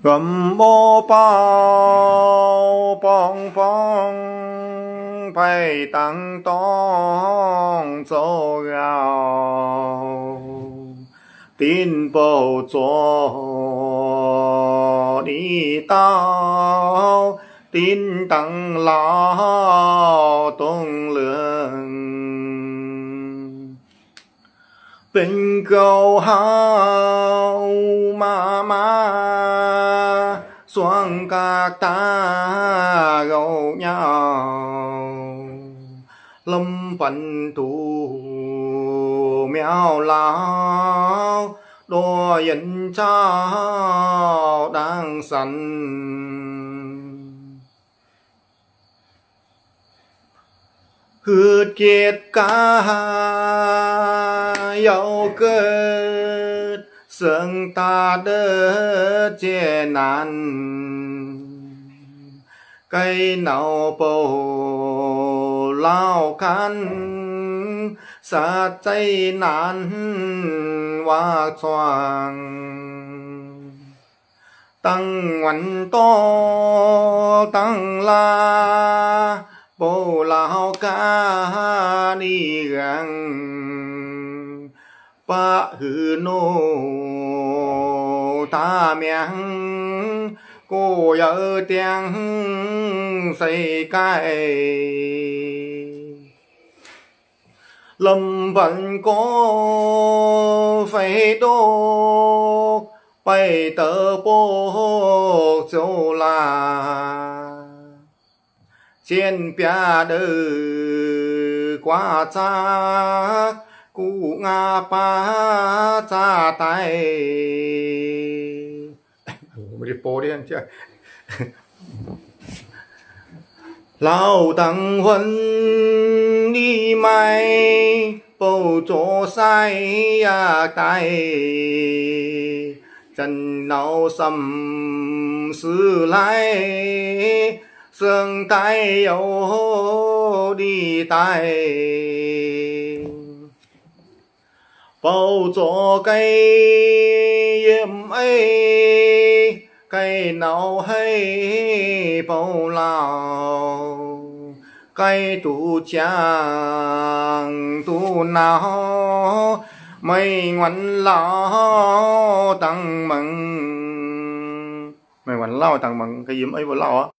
gầm bô bao bong bong phải tăng tông dấu gạo tin bầu cho đi tao tin tăng lao tung lượng bên cầu hao ma xoang các ta gầu nhau lâm phận thủ mèo lao đô yên trao đang sẵn hư kiệt ca dấu kết sương ta đỡ che nàn cây nào bầu lao khăn xa cháy nàn hoa choàng tăng ngoan to tăng la bồ lao ca đi gang ba hư nô ta miang cô vợ tiếng xây cái lâm vận có phải đô bay tờ bố châu là trên bia đơ qua cha cụ nga pa cha tayไม่ได้โปรดิฉันเชื่อ lao tăng huân đi mai bầu chỗ sai tay chân nào xăm sư lại sương tay yêu đi tay bầu chỗ cây yếm ấy cây nào hay bầu lao cây tu chàng tu nào mây ngoan lao tăng mừng mây ngoan lao tăng mừng cây yếm ấy bầu lao á